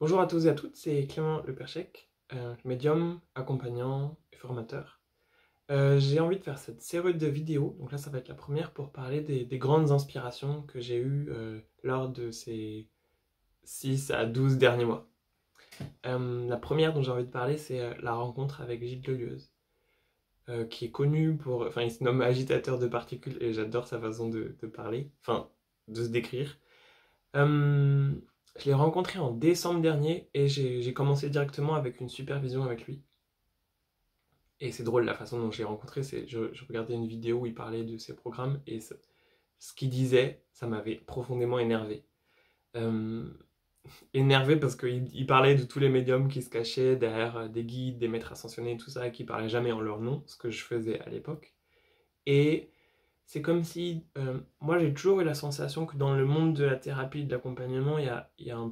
Bonjour à tous et à toutes, c'est Clément Leperchec, médium, accompagnant et formateur. J'ai envie de faire cette série de vidéos, donc là ça va être la première pour parler des grandes inspirations que j'ai eues lors de ces 6 à 12 derniers mois. La première dont j'ai envie de parler, c'est la rencontre avec Gilles Delieuse, qui est connu pour... Enfin, il se nomme agitateur de particules et j'adore sa façon de parler, enfin, de se décrire. Euh, je l'ai rencontré en décembre dernier et j'ai commencé directement avec une supervision avec lui. Et c'est drôle la façon dont je l'ai rencontré, je regardais une vidéo où il parlait de ses programmes et ce qu'il disait, ça m'avait profondément énervé. Euh, Énervé parce qu'il parlait de tous les médiums qui se cachaient derrière des guides, des maîtres ascensionnés, tout ça, et qui parlaient jamais en leur nom, ce que je faisais à l'époque. Et c'est comme si, moi j'ai toujours eu la sensation que dans le monde de la thérapie, de l'accompagnement, il y a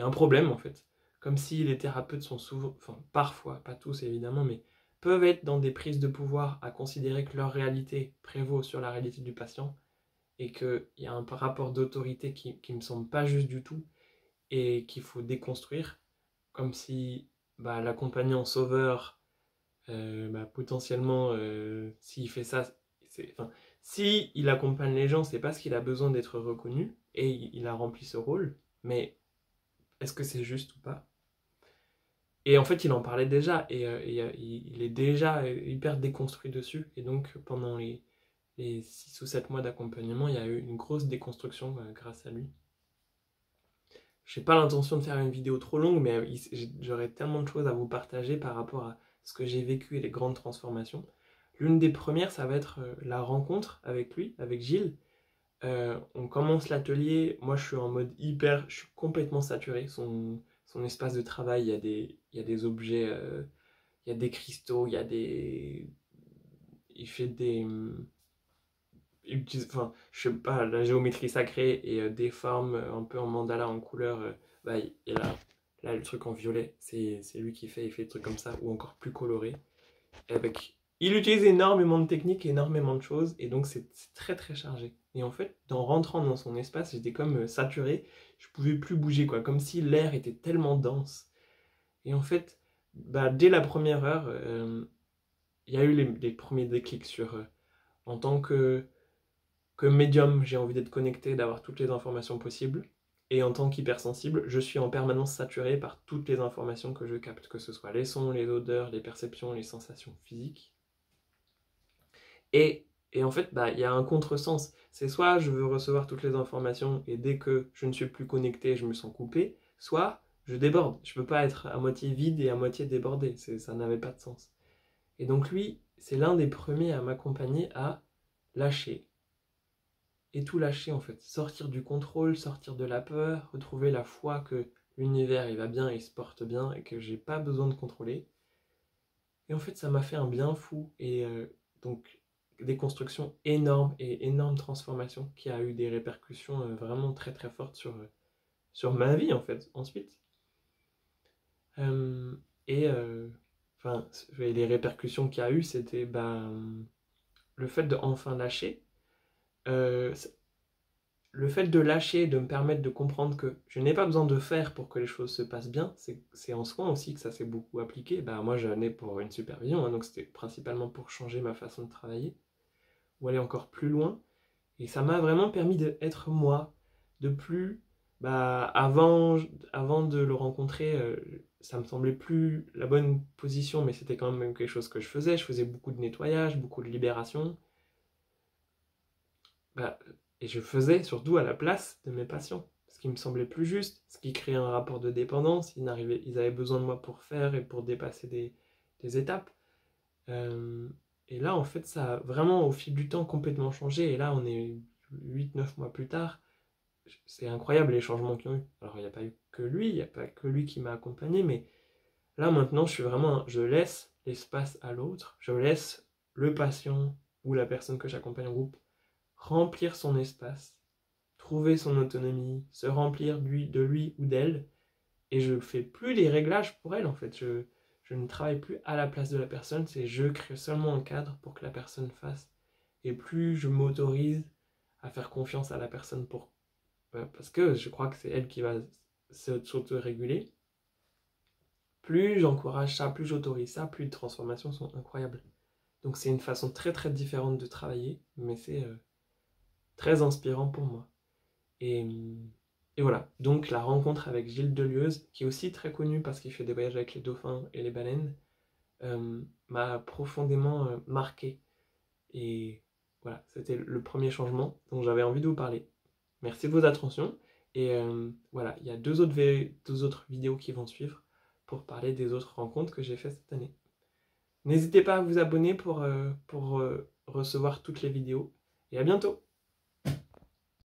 un problème en fait. Comme si les thérapeutes sont souvent, enfin parfois, pas tous évidemment, mais peuvent être dans des prises de pouvoir à considérer que leur réalité prévaut sur la réalité du patient et qu'il y a un rapport d'autorité qui me semble pas juste du tout et qu'il faut déconstruire, comme si l'accompagnant sauveur potentiellement, s'il fait ça, enfin, si il accompagne les gens, c'est parce qu'il a besoin d'être reconnu et il a rempli ce rôle. Mais est-ce que c'est juste ou pas? Et en fait, il en parlait déjà et il est déjà hyper déconstruit dessus. Et donc, pendant les 6 ou 7 mois d'accompagnement, il y a eu une grosse déconstruction grâce à lui. Je n'ai pas l'intention de faire une vidéo trop longue, mais j'aurais tellement de choses à vous partager par rapport à ce que j'ai vécu et les grandes transformations. L'une des premières, ça va être la rencontre avec lui, avec Gilles. On commence l'atelier, moi je suis en mode hyper, je suis complètement saturé. Son espace de travail, il y a des objets, il y a des cristaux, il y a des... Il fait des... Enfin, je sais pas, la géométrie sacrée et des formes un peu en mandala, en couleur. Et là, le truc en violet, c'est lui qui fait, il fait des trucs comme ça, ou encore plus coloré. Il utilise énormément de techniques, énormément de choses, et donc c'est très très chargé. Et en fait, en rentrant dans son espace, j'étais comme saturé, je pouvais plus bouger, quoi, comme si l'air était tellement dense. Et en fait, dès la première heure, il y a eu les premiers déclics sur, en tant que médium, j'ai envie d'être connecté, d'avoir toutes les informations possibles. Et en tant qu'hypersensible, je suis en permanence saturé par toutes les informations que je capte, que ce soit les sons, les odeurs, les perceptions, les sensations physiques. Et, et en fait, il y a un contresens. C'est soit je veux recevoir toutes les informations et dès que je ne suis plus connecté, je me sens coupé, soit je déborde. Je ne peux pas être à moitié vide et à moitié débordé. Ça n'avait pas de sens. Et donc lui, c'est l'un des premiers à m'accompagner à lâcher. Et tout lâcher en fait. Sortir du contrôle, sortir de la peur, retrouver la foi que l'univers il va bien, il se porte bien et que j'ai pas besoin de contrôler. Et en fait, ça m'a fait un bien fou. Et donc, des constructions énormes et énormes transformations qui a eu des répercussions vraiment très très fortes sur ma vie en fait, ensuite. Euh, et enfin, les répercussions qu'il y a eu, c'était le fait de enfin lâcher. Euh, le fait de lâcher, de me permettre de comprendre que je n'ai pas besoin de faire pour que les choses se passent bien, c'est en soi aussi que ça s'est beaucoup appliqué. Moi, j'en ai pour une supervision, hein, donc c'était principalement pour changer ma façon de travailler, ou aller encore plus loin. Et ça m'a vraiment permis d'être moi, de plus... avant de le rencontrer, ça me semblait plus la bonne position, mais c'était quand même quelque chose que je faisais. Je faisais beaucoup de nettoyage, beaucoup de libération. Bah, et je faisais surtout à la place de mes patients, ce qui me semblait plus juste, ce qui créait un rapport de dépendance. Ils avaient besoin de moi pour faire et pour dépasser des étapes. Euh, et là, en fait, ça a vraiment, au fil du temps, complètement changé. Et là, on est 8 9 mois plus tard. C'est incroyable les changements qu'il y a eu. Alors, il n'y a pas eu que lui, il n'y a pas que lui qui m'a accompagné, mais là, maintenant, je laisse l'espace à l'autre, je laisse le patient ou la personne que j'accompagne en groupe remplir son espace, trouver son autonomie, se remplir de lui ou d'elle, et je ne fais plus les réglages pour elle en fait. Je ne travaille plus à la place de la personne, c'est je crée seulement un cadre pour que la personne fasse. Et plus je m'autorise à faire confiance à la personne parce que je crois que c'est elle qui va s'auto-réguler, plus j'encourage ça, plus j'autorise ça, plus les transformations sont incroyables. Donc c'est une façon très très différente de travailler, mais c'est très inspirant pour moi. Et, et voilà, donc la rencontre avec Gilles Delieuse, qui est aussi très connu parce qu'il fait des voyages avec les dauphins et les baleines, m'a profondément marqué. Et voilà, c'était le premier changement dont j'avais envie de vous parler. Merci de votre attention. Et voilà, il y a deux autres vidéos qui vont suivre pour parler des autres rencontres que j'ai faites cette année. N'hésitez pas à vous abonner pour recevoir toutes les vidéos. Et à bientôt!